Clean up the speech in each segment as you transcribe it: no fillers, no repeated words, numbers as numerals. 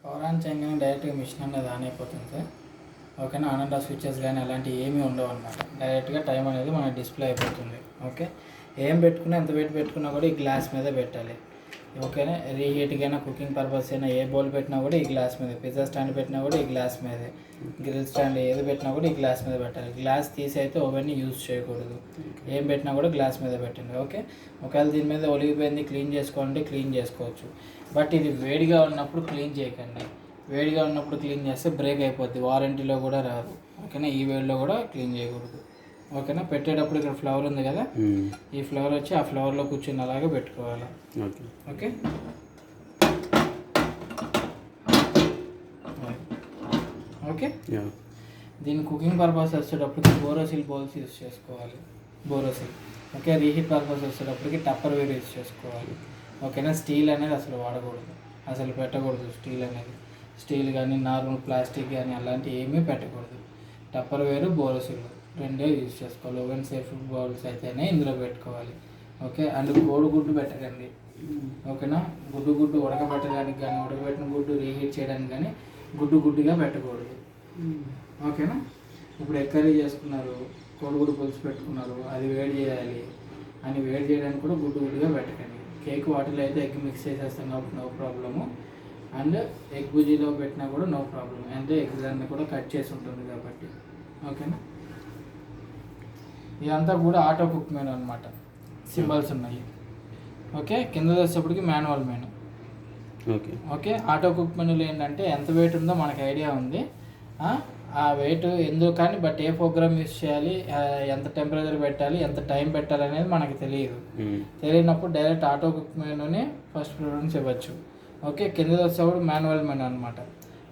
Power on చేయగానే డైరెక్ట్గా machine అనేది ఆన్ అయిపోతుంది సార్. ఓకేనా, ఆన్ అండ్ ఆఫ్ స్విచ్చెస్ కానీ అలాంటివి ఏమీ ఉండవు అనమాట. డైరెక్ట్గా టైం అనేది మనకి డిస్ప్లే అయిపోతుంది. ఓకే, ఏం పెట్టుకున్నా ఎంత వెయిట్ పెట్టుకున్నా కూడా ఈ గ్లాస్ మీద పెట్టాలి. ఓకేనా, రీహీట్కి అయినా కుకింగ్ పర్పస్ అయినా ఏ బౌల్ పెట్టినా కూడా ఈ గ్లాస్ మీద, పిజ్జా స్టాండ్ పెట్టినా కూడా ఈ గ్లాస్ మీదే, గ్రిల్ స్టాండ్ ఏది పెట్టినా కూడా ఈ గ్లాస్ మీద పెట్టాలి. గ్లాస్ తీసి అయితే ఓవెన్ని యూజ్ చేయకూడదు. ఏం పెట్టినా కూడా గ్లాస్ మీద పెట్టండి. ఓకే, ఒకవేళ దీని మీద ఒలిగిపోయింది క్లీన్ చేసుకోవాలంటే క్లీన్ చేసుకోవచ్చు. బట్ ఇది వేడిగా ఉన్నప్పుడు క్లీన్ చేయకండి. వేడిగా ఉన్నప్పుడు క్లీన్ చేస్తే బ్రేక్ అయిపోద్ది, వారంటీలో కూడా రాదు. ఓకేనా, ఈ వేడిలో కూడా క్లీన్ చేయకూడదు. ఓకేనా, పెట్టేటప్పుడు ఇక్కడ ఫ్లవర్ ఉంది కదా, ఈ ఫ్లవర్ వచ్చి ఆ ఫ్లవర్లో కూర్చుని అలాగే పెట్టుకోవాలి. Okay, okay. దీని కుకింగ్ పర్పస్ వచ్చేటప్పటికి బోరోసిల్ బౌల్స్ యూస్ చేసుకోవాలి. బోరోసిల్. ఓకే, రీహీట్ పర్పస్ వచ్చేటప్పటికి టప్పర్ వేర్ యూస్ చేసుకోవాలి. ఓకేనా, స్టీల్ అనేది అసలు వాడకూడదు, అసలు పెట్టకూడదు. స్టీల్ అనేది, స్టీల్ కానీ నార్మల్ ప్లాస్టిక్ కానీ అలాంటివి ఏమీ పెట్టకూడదు. టప్పర్ వేరు బోరోసిల్ రెండే యూజ్ చేసుకోవాలి. ఓవెన్ సేఫ్ బౌల్స్ అయితేనే ఇందులో పెట్టుకోవాలి. ఓకే, అండ్ కోడిగుడ్డు పెట్టకండి. ఓకేనా, గుడ్డు ఉడకబెట్టడానికి కానీ ఉడకబెట్టిన గుడ్డు రీహీట్ చేయడానికి కానీ గుడ్డుగా పెట్టకూడదు. ఓకేనా, ఇప్పుడు ఎగ్ కర్రీ చేసుకున్నారు, కోడిగుడ్డు పులుసు పెట్టుకున్నారు, అది వేడి చేయాలి అని వేడి చేయడానికి కూడా గుడ్డుగా పెట్టకండి. కేక్ వాటిలో అయితే ఎగ్ మిక్స్ చేసేస్తాం కాబట్టి నో ప్రాబ్లము. అండ్ ఎగ్ బుజీలో పెట్టినా కూడా నో ప్రాబ్లం, అంటే ఎగ్ దాన్ని కూడా కట్ చేసి ఉంటుంది కాబట్టి. ఓకేనా, ఇదంతా కూడా ఆటో కుక్ మెనూ అనమాట, సింబల్స్ ఉన్నాయి. ఓకే, కింద వచ్చేటప్పటికి manual menu. Okay, auto cook మెనూలో ఏంటంటే ఎంత వెయిట్ ఉందో మనకు ఐడియా ఉంది. ఆ వెయిట్ ఎందుకు కానీ, బట్ ఏ ప్రోగ్రామ్ యూస్ చేయాలి, ఎంత టెంపరేచర్ పెట్టాలి, ఎంత టైం పెట్టాలి అనేది మనకి తెలియదు. తెలియనప్పుడు డైరెక్ట్ ఆటో కుక్ మెనూని ఫస్ట్ ప్రిఫరెన్స్ ఇవ్వచ్చు. ఓకే, కింద వచ్చేటప్పుడు మాన్యువల్ మెనూ అనమాట.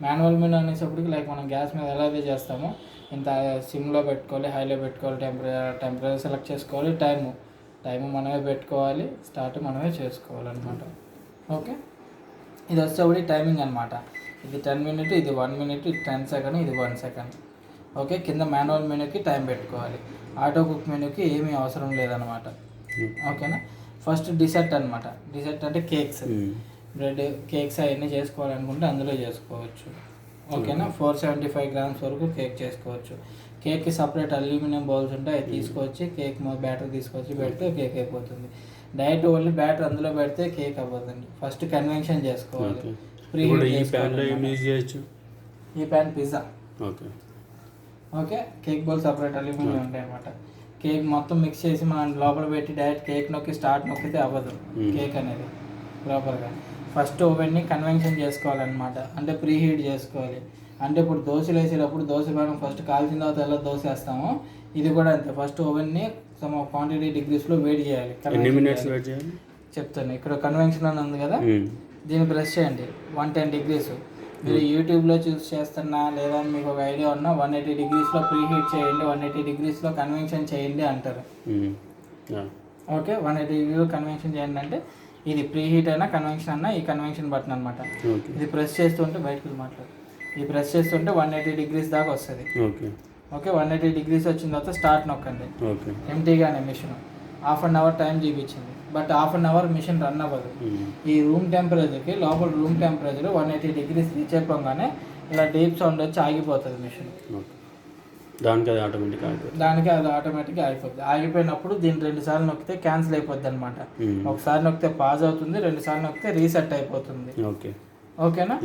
మాన్యువల్ మెనూ అనేటప్పటికి లైక్ మనం గ్యాస్ మీద ఎలా అయితే చేస్తామో ఇంత సిమ్లో పెట్టుకోవాలి, హైలో పెట్టుకోవాలి, టెంపరేచర్ సెలెక్ట్ చేసుకోవాలి, టైము మనమే పెట్టుకోవాలి, స్టార్ట్ మనమే చేసుకోవాలన్నమాట. ఓకే, ఇది వచ్చేటప్పుడు టైమింగ్ అనమాట. ఇది 10 minutes, ఇది 1 minute, ఇది 10 seconds, ఇది 1 second. ఓకే, కింద మాన్యువల్ మెనూకి టైం పెట్టుకోవాలి. ఆటో కుక్ మెనూకి ఏమీ అవసరం లేదనమాట. ఓకేనా, ఫస్ట్ డిసర్ట్ అనమాట. డిసర్ట్ అంటే కేక్స్, బ్రెడ్ కేక్స్ అవన్నీ చేసుకోవాలనుకుంటే అందులో చేసుకోవచ్చు. ఓకేనా, 475 grams వరకు కేక్ చేసుకోవచ్చు. కేక్కి సపరేట్ అల్యూమినియం బౌల్స్ ఉంటాయి, అవి తీసుకొచ్చి కేక్ బ్యాటర్ తీసుకొచ్చి పెడితే కేక్ అయిపోతుంది. డైరెక్ట్ ఓన్లీ బ్యాటర్ అందులో పెడితే కేక్ అవ్వదండి. ఫస్ట్ కన్వెన్షన్ చేసుకోవాలి. ఈ pan pizza. Okay, cake bowl separate aluminium ఉంటాయి అనమాట. కేక్ మొత్తం మిక్స్ చేసి మనం లోపల పెట్టి డైరెక్ట్ కేక్ నొక్కి స్టార్ట్ నొక్కితే అవ్వదు కేక్ అనేది ప్రాపర్గా. ఫస్ట్ ఓవెన్ని కన్వెన్షన్ చేసుకోవాలన్నమాట, అంటే ప్రీ హీట్ చేసుకోవాలి. అంటే ఇప్పుడు దోశలు వేసేటప్పుడు దోశ మనం ఫస్ట్ కాల్చిన తర్వాత ఎలా దోశ వేస్తామో ఇది కూడా అంతే. ఫస్ట్ ఓవెన్ని సమ్ క్వాంటిటీ డిగ్రీస్లో వేడి చేయాలి. చెప్తాను, ఇక్కడ కన్వెన్షన్ అని ఉంది కదా, దీన్ని ప్రెస్ చేయండి 110 degrees. మీరు యూట్యూబ్లో చూస్ చేస్తున్నా లేదా మీకు ఒక ఐడియా ఉన్నా 180 degrees ప్రీ హీట్ చేయండి, 180 degrees కన్వెన్షన్ చేయండి అంటారు. ఓకే, 180 degrees కన్వెన్షన్ చేయండి అంటే ఇది ప్రీ హీట్ అయినా కన్వెన్షన్ అన్నా ఈ కన్వెన్షన్ బటన్ అనమాట. ఇది ప్రెస్ చేస్తుంటే బయటకు మాట్లాడు, ఇది ప్రెస్ చేస్తుంటే 180 degrees దాకా వస్తుంది. ఓకే, 180 degrees వచ్చిన తర్వాత స్టార్ట్ నొక్కండి. ఎంటీగానే machine half an hour time చూపించింది, but half an hour machine run అవ్వదు. ఈ రూమ్ టెంపరేచర్కి లోపల రూమ్ టెంపరేచర్ 180 degrees రీచ్ అయిపోగానే ఇలా డీప్ సౌండ్ వచ్చి ఆగిపోతుంది మిషన్. దానికి అది ఆటోమేటిక్గా ఆగిపోతుంది. ఆగిపోయినప్పుడు దీన్ని 2 సార్లు నొక్కితే క్యాన్సిల్ అయిపోద్ది అనమాట. ఒకసారి నొక్కితే పాజ్ అవుతుంది, 2 సార్లు నొక్కితే రీసెట్ అయిపోతుంది. ఓకేనా,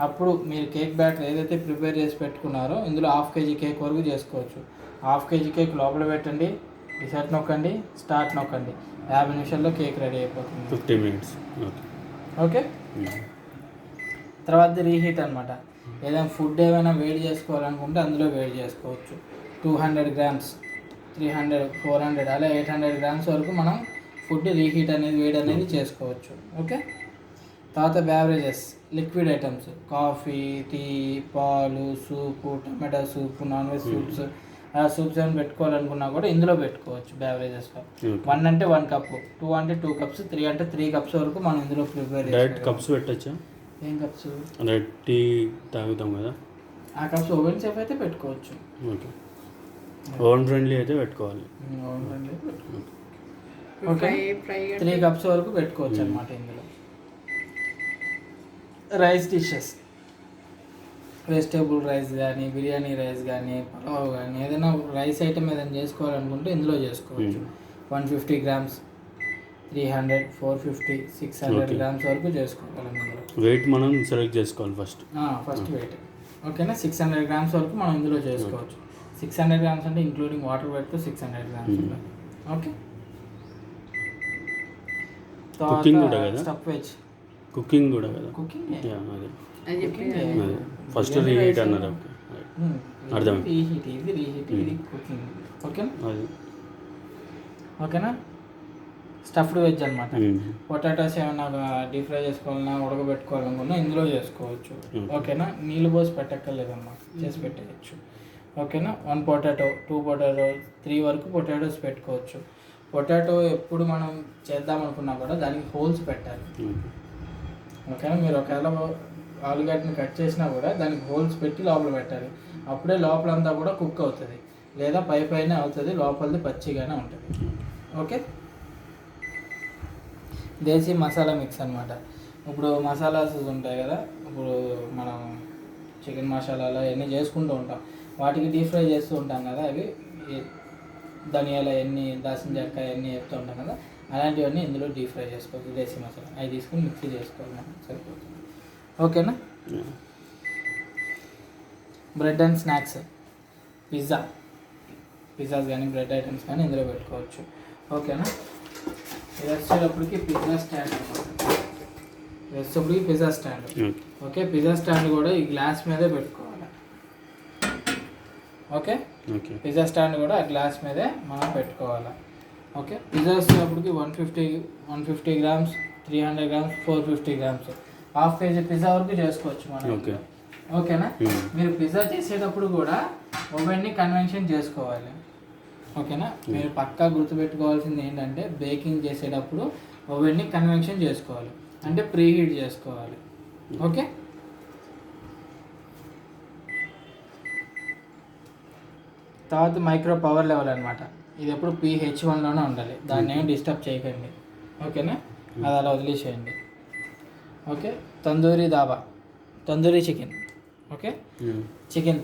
అప్పుడు మీరు కేక్ బ్యాటర్ ఏదైతే ప్రిపేర్ చేసి పెట్టుకున్నారో ఇందులో 1/2 kg కేక్ వరకు చేసుకోవచ్చు. 1/2 kg కేక్ లోపల పెట్టండి, రీసెట్ నొక్కండి, స్టార్ట్ నొక్కండి, 50 నిమిషాల్లో కేక్ రెడీ అయిపోతుంది. 50 minutes. ఓకే, తర్వాత రీహీట్ అనమాట. ఏదైనా ఫుడ్ ఏమైనా వేడి చేసుకోవాలనుకుంటే అందులో వేడి చేసుకోవచ్చు. 200 grams, 300, 400 అలా 800 grams వరకు మనం ఫుడ్ రీహీట్ అనేది వేడి అనేది చేసుకోవచ్చు. ఓకే, తర్వాత beverages, liquid items, coffee, tea, పాలు, soup, tomato soup, non veg soups, ఆ సూప్స్ ఏమైనా పెట్టుకోవాలనుకున్నా కూడా ఇందులో పెట్టుకోవచ్చు బ్యావరేజెస్లో. 1 అంటే 1 cup, 2 అంటే 2 cups, 3 అంటే 3 cups వరకు మనం ఇందులో ప్రిపేర్ డైరెక్ట్ కప్స్ పెట్టచ్చా? ఏం కప్స్? టీ తాగుతాం కదా, ఆ కప్స్ ఓవెన్ సేఫ్ అయితే పెట్టుకోవచ్చు. ఓకే, ఓవెన్ ఫ్రెండ్లీ అయితే పెట్టుకోవాలి. ఓవెన్ ఫ్రెండ్లీ పెట్టుకోవచ్చు. ఓకే, 3 cups వరకు పెట్టుకోవచ్చు అనమాట. ఇందులో రైస్ డిషెస్ వెజిటేబుల్ రైస్ కానీ, బిర్యానీ రైస్ కానీ, పలావ్ కానీ, ఏదైనా రైస్ ఐటమ్ ఏదైనా చేసుకోవాలనుకుంటే ఇందులో చేసుకోవచ్చు. 150 గ్రామ్స్, 300, 450, 600 గ్రామ్స్ వరకు చేసుకోగలం ఇందులో. వెయిట్ మనం సెలెక్ట్ చేసుకోవాలి ఫస్ట్ వెయిట్. ఓకేనా, 600 గ్రామ్స్ వరకు మనం ఇందులో చేసుకోవచ్చు. 600 గ్రామ్స్ అంటే ఇంక్లూడింగ్ వాటర్ పెడితే 600 గ్రామ్స్ ఉంటుంది. ఓకే, కుకింగ్ కూడా కదా, స్టఫ్ వెజ్ కుకింగ్ కూడా కదా, కుకింగ్ అదే ఫస్ట్ రీహీట్ అన్నారు. అర్థమైంది, రీహీట్, ఇది రీహీట్, ఇది కుకింగ్. ఓకేనా, ఓకేనా. స్టఫ్డ్ వెజ్ అనమాట. పొటాటోస్ ఏమైనా డీప్ ఫ్రై చేసుకోవాలన్నా, ఉడకబెట్టుకోవాలనుకున్నా ఇందులో చేసుకోవచ్చు. ఓకేనా, నీళ్ళు పోసి పెట్టక్కర్లేదమ్మా, చేసి పెట్టేయచ్చు. ఓకేనా, 1 పొటాటో, 2 పొటాటో, 3 వరకు పొటాటోస్ పెట్టుకోవచ్చు. పొటాటో ఎప్పుడు మనం చేద్దాం అనుకున్నా కూడా దానికి హోల్స్ పెట్టాలి. ఓకేనా, మీరు ఒకవేళ ఆలుగడ్డని కట్ చేసినా కూడా దానికి హోల్స్ పెట్టి లోపల పెట్టాలి. అప్పుడే లోపలంతా కూడా కుక్ అవుతుంది, లేదా పైన అవుతుంది, లోపలిది పచ్చిగానే ఉంటుంది. ఓకే, దేశీ మసాలా మిక్స్ అనమాట. ఇప్పుడు మసాలాస్ ఉంటాయి కదా, ఇప్పుడు మనం చికెన్ మసాలాలు అవన్నీ చేసుకుంటూ ఉంటాం, వాటికి డీప్ ఫ్రై చేస్తూ ఉంటాం కదా, అవి ధనియాలు అవన్నీ, దాల్చిన చెక్క అవన్నీ చెప్తూ ఉంటాం కదా, అలాంటివన్నీ ఇందులో డీప్ ఫ్రై చేసుకోవచ్చు. దేశీ మసాలా అవి తీసుకుని మిక్సీ చేసుకోవాలి, సరిపోతుంది. ఓకేనా, బ్రెడ్ అండ్ స్నాక్స్, పిజ్జాస్ కానీ బ్రెడ్ ఐటమ్స్ కానీ ఇందులో పెట్టుకోవచ్చు. ఓకేనా, ఇది వచ్చేటప్పటికి pizza stand okay, pizza stand కూడా ఈ గ్లాస్ మీదే పెట్టుకోవాలి. ఓకే, పిజ్జా స్టాండ్ కూడా ఆ గ్లాస్ మీదే మనం పెట్టుకోవాలి. ఓకే, పిజ్జా వచ్చేటప్పటికి 150 grams, 300 grams, 450 grams, half KG pizza వరకు చేసుకోవచ్చు మనం. ఓకేనా, మీరు పిజ్జా చేసేటప్పుడు కూడా ఓవెన్ని కన్వెన్షన్ చేసుకోవాలి. ఓకేనా, మీరు పక్కా గుర్తుపెట్టుకోవాల్సింది ఏంటంటే బేకింగ్ చేసేటప్పుడు ఓవెన్ని కన్వెన్షన్ చేసుకోవాలి, అంటే ప్రీహీట్ చేసుకోవాలి. ఓకే, తర్వాత మైక్రో పవర్ లెవెల్ అనమాట. ఇది ఎప్పుడు pH1లోనే ఉండాలి, దాన్ని ఏమి డిస్టర్బ్ చేయకండి. ఓకేనా, అది అలా వదిలేసేయండి. Okay, tandoori chicken. Okay,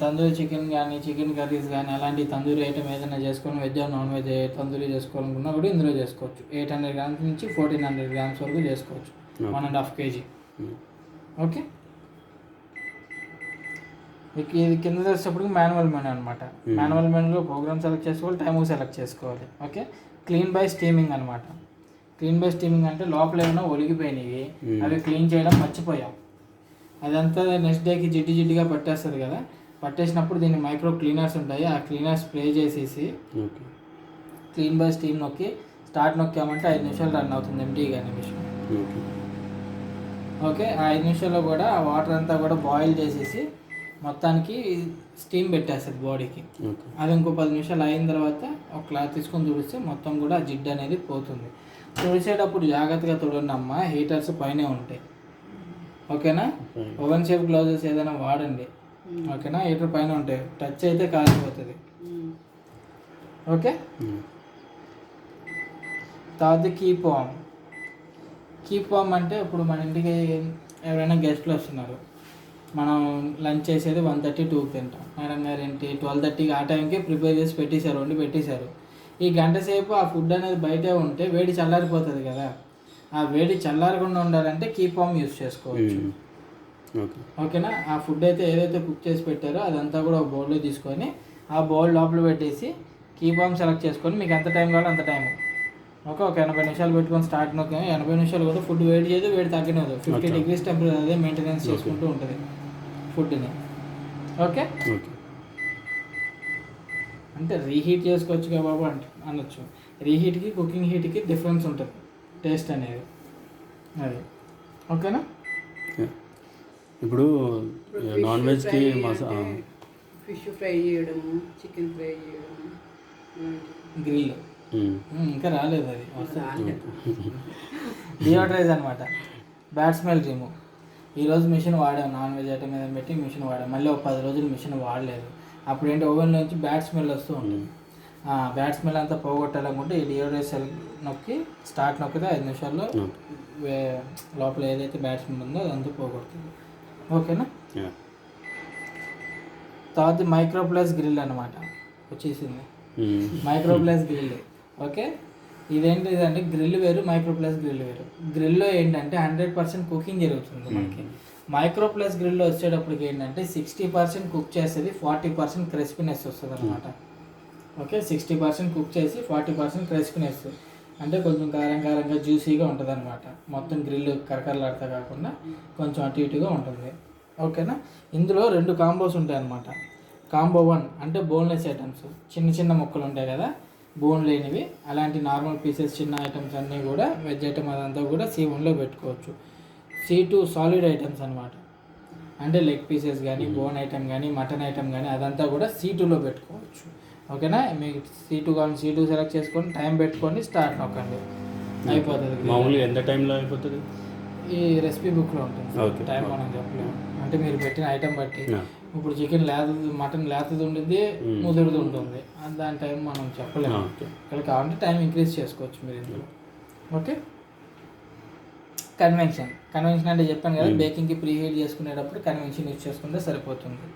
tandoori chicken కానీ, చికెన్ కర్రీస్ కానీ, అలాంటి తందూరీ ఐటమ్ ఏదైనా చేసుకొని వెజ్ నాన్ వెజ్ తందూరీ చేసుకోవాలనుకున్నా కూడా ఇందులో చేసుకోవచ్చు. 800 గ్రామ్స్ నుంచి 1400 గ్రామ్స్ వరకు చేసుకోవచ్చు, 1.5 kg. ఓకే, ఇది కింద వచ్చేటప్పటికి మాన్యువల్ మెనూ అనమాట. మాన్యువల్ మెనూలో ప్రోగ్రామ్ సెలెక్ట్ చేసుకోవాలి, టైము సెలెక్ట్ చేసుకోవాలి. ఓకే, క్లీన్ బై స్టీమింగ్ అనమాట. క్లీన్ బై స్టీమింగ్ అంటే లోపల ఏమైనా ఒలిగిపోయినవి, అవి క్లీన్ చేయడం మర్చిపోయాం, అదంతా నెక్స్ట్ డేకి జిడ్డుగా పట్టేస్తుంది కదా. పట్టేసినప్పుడు దీన్ని మైక్రో క్లీనర్స్ ఉంటాయి, ఆ క్లీనర్ స్ప్రే చేసేసి క్లీన్ బై స్టీమ్ నొక్కి స్టార్ట్ నొక్కామంటే 5 నిమిషాలు రన్ అవుతుంది ఎంటీగా నిమిషం. ఓకే, ఆ 5 నిమిషాల్లో కూడా ఆ వాటర్ అంతా కూడా బాయిల్ చేసేసి మొత్తానికి స్టీమ్ పెట్టేస్తుంది బాడీకి. అది ఇంకో 10 నిమిషాలు అయిన తర్వాత ఒక క్లాత్ తీసుకొని తుడిస్తే మొత్తం కూడా ఆ జిడ్డు అనేది పోతుంది. తుడిసేటప్పుడు జాగ్రత్తగా తుడండి అమ్మ, హీటర్స్ పైనే ఉంటాయి. ఓకేనా, ఓవెన్ షేప్ గ్లౌజెస్ ఏదైనా వాడండి. ఓకేనా, హీటర్ పైన ఉంటాయి, టచ్ అయితే కాలిపోతుంది. ఓకే, తర్వాత కీప్ వామ్ అంటే ఇప్పుడు మన ఇంటికి ఎవరైనా గెస్ట్లు వస్తున్నారు, మనం లంచ్ చేసేది 1:30-2కి తింటాం. మేడం గారు ఏంటి 12:30కి ఆ టైంకి ప్రిపేర్ చేసి పెట్టేశారు, వండి పెట్టేశారు. ఈ గంట సేపు ఆ ఫుడ్ అనేది బయటే ఉంటే వేడి చల్లారిపోతుంది కదా, ఆ వేడి చల్లారకుండా ఉండాలంటే కీప్ వామ్ యూస్ చేసుకోవచ్చు. ఓకేనా, ఆ ఫుడ్ అయితే ఏదైతే కుక్ చేసి పెట్టారో అదంతా కూడా ఒక బౌల్లో తీసుకొని ఆ బౌల్ లోపల పెట్టేసి కీప్ వామ్ సెలెక్ట్ చేసుకొని మీకు ఎంత టైం కావాలో అంత టైం. ఓకే, ఒక 80 నిమిషాలు పెట్టుకొని స్టార్ట్ నొక్కి 80 నిమిషాలు కూడా ఫుడ్ వేడి చేయదు, వేడి తగ్గినదు, 50 degrees టెంపరేచర్ అదే మెయింటెనెన్స్ చేసుకుంటూ ఉంటుంది ఫుడ్ని. ఓకే, అంటే రీహీట్ చేసుకోవచ్చు కదా బాబు అంటే అనొచ్చు. రీహీట్కి కుకింగ్ హీట్కి డిఫరెన్స్ ఉంటుంది టేస్ట్ అనేది, అది. ఓకేనా, ఇప్పుడు నాన్ వెజ్కి ఫిష్ ఫ్రై చేయడము, చికెన్ ఫ్రై చేయడము, గ్రిల్ ఇంకా రాలేదు, అది డియోడ్రైజ్ అనమాట. Bad smell remove. ఈరోజు మిషన్ వాడాం, నాన్ వెజ్ ఐటమ్ మీద పెట్టి మిషన్ వాడాం, మళ్ళీ ఒక 10 రోజులు మిషన్ వాడలేదు. అప్పుడు ఏంటి ఓవెన్ నుంచి బ్యాడ్ స్మెల్ వస్తూ ఉంటుంది. బ్యాడ్ స్మెల్ అంతా పోగొట్టాలనుకుంటే ఈ డియోడ్రైజ్ నొక్కి స్టార్ట్ నొక్కితే 5 నిమిషాల్లో లోపల ఏదైతే బ్యాడ్ స్మెల్ ఉందో అదంతా పోగొడుతుంది. ఓకేనా, తర్వాత మైక్రో ప్లస్ గ్రిల్ అనమాట వచ్చేసింది. Micro plus grill. ఓకే, ఇదేంటిదంటే గ్రిల్ వేరు, మైక్రో ప్లస్ గ్రిల్ వేరు. గ్రిల్లో ఏంటంటే 100% కుకింగ్ జరుగుతుంది మనకి. మైక్రో ప్లస్ గ్రిల్లో వచ్చేటప్పటికి ఏంటంటే 60% కుక్ చేస్తుంది, 40% క్రిస్పీనెస్ వస్తుంది అనమాట. ఓకే, 60% కుక్ చేసి 40% క్రిస్పీనెస్ అంటే కొంచెం కారంగా జ్యూసీగా ఉంటుంది అనమాట. మొత్తం గ్రిల్ కరకరలాడుతా కాకుండా కొంచెం అటు ఇటుగా ఉంటుంది. ఓకేనా, ఇందులో 2 కాంబోస్ ఉంటాయి అనమాట. కాంబో 1 అంటే బోన్లెస్ ఐటమ్స్, చిన్న ముక్కలు ఉంటాయి కదా బోన్ లేనివి, అలాంటి నార్మల్ పీసెస్ చిన్న ఐటమ్స్ అన్నీ కూడా వెజ్ ఐటమ్ అదంతా కూడా C1లో పెట్టుకోవచ్చు. C2 సాలిడ్ ఐటమ్స్ అనమాట, అంటే లెగ్ పీసెస్ కానీ బోన్ ఐటమ్ కానీ మటన్ ఐటమ్ కానీ అదంతా కూడా C2లో పెట్టుకోవచ్చు. ఓకేనా, మీకు C2 కానీ C2 సెలెక్ట్ చేసుకొని టైం పెట్టుకొని స్టార్ట్ నొక్కండి, అయిపోతుంది. మామూలుగా ఎంత టైంలో అయిపోతుంది? ఈ రెసిపీ బుక్లో ఉంటుంది టైం, మనం చెప్పలేము. అంటే మీరు పెట్టిన ఐటమ్ బట్టి, ఇప్పుడు చికెన్ లేతది మటన్ లేతది ఉంటుంది, ముదురుది ఉంటుంది, దాని టైం మనం చెప్పలేము. ఇక్కడ కావాలంటే టైం ఇంక్రీజ్ చేసుకోవచ్చు మీరు ఇందులో. ఓకే, కన్వెన్షన్ అంటే చెప్పాను కదా, బేకింగ్కి ప్రీ హీట్ చేసుకునేటప్పుడు కన్వెన్షన్ యూజ్ చేసుకుంటే సరిపోతుంది.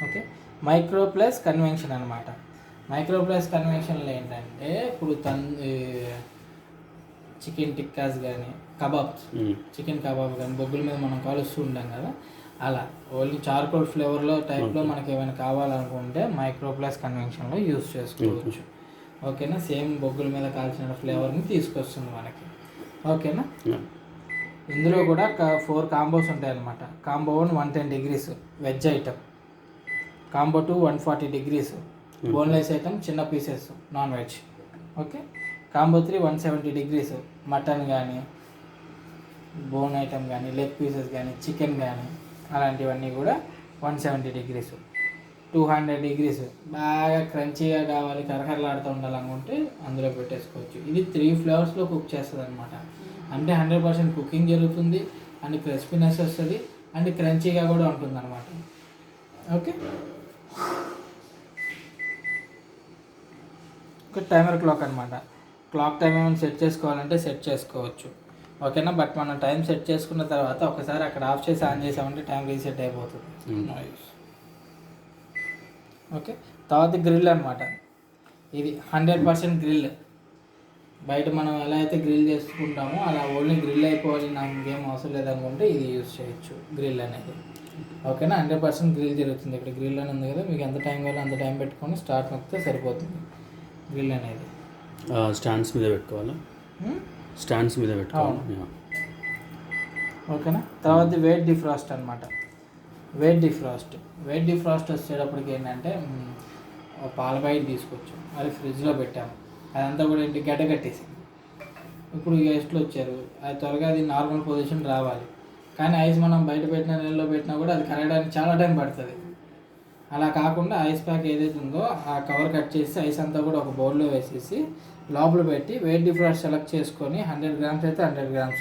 ఓకే, మైక్రో ప్లస్ కన్వెన్షన్ అనమాట. మైక్రో ప్లస్ కన్వెన్షన్లో ఏంటంటే ఇప్పుడు చికెన్ టిక్కాస్ కానీ కబాబ్స్, చికెన్ కబాబ్ కానీ బొగ్గుల మీద మనం కాలుస్తూ ఉంటాం కదా, అలా ఓన్లీ చార్కోల్ ఫ్లేవర్లో టైప్లో మనకి ఏమైనా కావాలనుకుంటే మైక్రో ప్లస్ కన్వెన్షన్లో యూజ్ చేసుకోవచ్చు. ఓకేనా, సేమ్ బొగ్గుల మీద కాల్చిన ఫ్లేవర్ని తీసుకొస్తుంది మనకి. ఓకేనా, ఇందులో కూడా 4 కాంబోస్ ఉంటాయి అన్నమాట. Combo 1 110 degrees veg item, combo 2 140 degrees boneless item చిన్న pieces non veg. Okay, combo 3 170 degrees mutton కానీ బోన్ ఐటమ్ కానీ లెగ్ పీసెస్ కానీ చికెన్ కానీ అలాంటివన్నీ కూడా 170 degrees. 200 degrees బాగా క్రంచీగా కావాలి, కరకరలాడుతూ ఉండాలనుకుంటే అందులో పెట్టేసుకోవచ్చు. ఇది 3 ఫ్లేవర్స్లో కుక్ చేస్తుంది అనమాట. అంటే 100% కుకింగ్ జరుగుతుంది, అండ్ క్రిస్పీనెస్ వస్తుంది, అండ్ క్రంచీగా కూడా ఉంటుంది అనమాట. ఓకే, ఒక టైమర్ క్లాక్ అనమాట. క్లాక్ టైం ఏమైనా సెట్ చేసుకోవాలంటే సెట్ చేసుకోవచ్చు. ఓకేనా, బట్ మనం టైం సెట్ చేసుకున్న తర్వాత ఒకసారి అక్కడ ఆఫ్ చేసి ఆన్ చేసామంటే టైం రీసెట్ అయిపోతుంది. ఓకే, తర్వాత గ్రిల్ అనమాట. ఇది 100% గ్రిల్. బయట మనం ఎలా అయితే గ్రిల్ చేసుకుంటామో అలా ఓన్లీ గ్రిల్ అయిపోవాలి, నాకు ఇంకేం అవసరం లేదనుకుంటే ఇది యూజ్ చేయొచ్చు గ్రిల్ అనేది. ఓకేనా, 100% గ్రిల్ జరుగుతుంది. ఇక్కడ గ్రిల్ అని ఉంది కదా, మీకు ఎంత టైం కావాలో అంత టైం పెట్టుకొని స్టార్ట్ నొక్కితే సరిపోతుంది గ్రిల్ అనేది. స్టాండ్స్ మీద పెట్టుకోవాలా? స్టాండ్స్ మీద పెట్టుకోవాలి. ఓకేనా, తర్వాత వెయిట్ డిఫ్రాస్ట్ అనమాట. వెయిట్ డిఫ్రాస్ట్ వచ్చేటప్పటికి ఏంటంటే పాల బయట తీసుకొచ్చు, అది ఫ్రిడ్జ్లో పెట్టాము, అదంతా కూడా ఏంటి గడ్డ కట్టేసింది. ఇప్పుడు గెస్ట్లు వచ్చారు, అది త్వరగా అది నార్మల్ పొజిషన్ రావాలి, కానీ ఐస్ మనం బయట పెట్టిన నీళ్ళలో పెట్టినా కూడా అది కరగడానికి చాలా టైం పడుతుంది. అలా కాకుండా ఐస్ ప్యాక్ ఏదైతే ఉందో ఆ కవర్ కట్ చేసి ఐస్ అంతా కూడా ఒక బౌల్లో వేసేసి లోపల పెట్టి వెయిట్ డిఫ్రాస్ట్ సెలెక్ట్ చేసుకొని 100 grams అయితే 100 grams,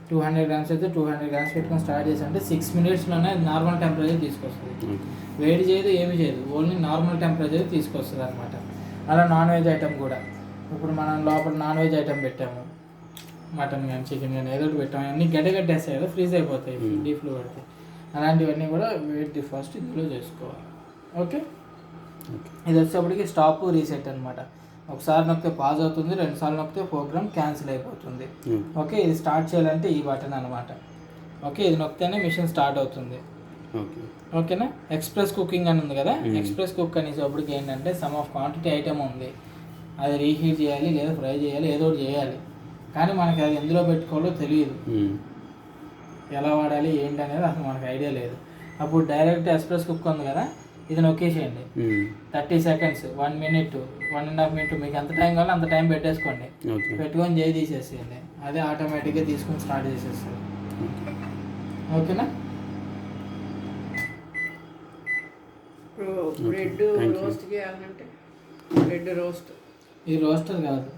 200 grams అయితే 200 grams పెట్టుకొని స్టార్ట్ చేసి అంటే 6 minutesలోనే నార్మల్ టెంపరేచర్ తీసుకొస్తుంది. వేడి చేయదు, ఏమి చేయదు, ఓన్లీ నార్మల్ టెంపరేచర్ తీసుకొస్తుంది అనమాట. అలా నాన్ వెజ్ ఐటమ్ కూడా, ఇప్పుడు మనం లోపల నాన్ వెజ్ ఐటమ్ పెట్టాము, మటన్ కానీ చికెన్ కానీ ఏదో ఒకటి పెట్టాము, అన్నీ గడ్డగట్టేస్తాయి కదా, ఫ్రీజ్ అయిపోతాయి డీప్లో పెడితే. అలాంటివన్నీ కూడా వెయిట్ డిఫ్రాస్ట్ ఇందులో చేసుకోవాలి. ఓకే, ఇది వచ్చేప్పటికి స్టాప్ రీసెట్ అనమాట. ఒకసారి నొక్కితే పాజ్ అవుతుంది, 2 సార్లు నొక్కితే ప్రోగ్రామ్ క్యాన్సిల్ అయిపోతుంది. ఓకే, ఇది స్టార్ట్ చేయాలంటే ఈ బటన్ అనమాట. ఓకే, ఇది నొక్కితేనే మిషన్ స్టార్ట్ అవుతుంది. ఓకేనా, ఎక్స్ప్రెస్ కుకింగ్ అని ఉంది కదా, ఎక్స్ప్రెస్ కుక్ అనేటప్పటికి ఏంటంటే సమ్ ఆఫ్ క్వాంటిటీ ఐటమ్ ఉంది, అది రీహీట్ చేయాలి లేదా ఫ్రై చేయాలి, ఏదో ఒకటి చేయాలి, కానీ మనకి అది ఎందులో పెట్టుకోవాలో తెలియదు, ఎలా వాడాలి ఏంటి అనేది అసలు మనకు ఐడియా లేదు. అప్పుడు డైరెక్ట్ ఎక్స్ప్రెస్ కుక్ ఉంది కదా, ఇది నొక్కేసేయండి. 30 seconds, 1 minute, 1.5 minutes, మీకు ఎంత టైం కావాలో అంత టైం పెట్టేసుకోండి, పెట్టుకొని చేయి తీసేసేయండి, అదే ఆటోమేటిక్గా తీసుకొని స్టార్ట్ చేసేస్తుంది. ఓకేనా, బ్రెడ్ రోస్ట్ చేయాలంటే బ్రెడ్ రోస్ట్, ఇది రోస్టర్ కాదు,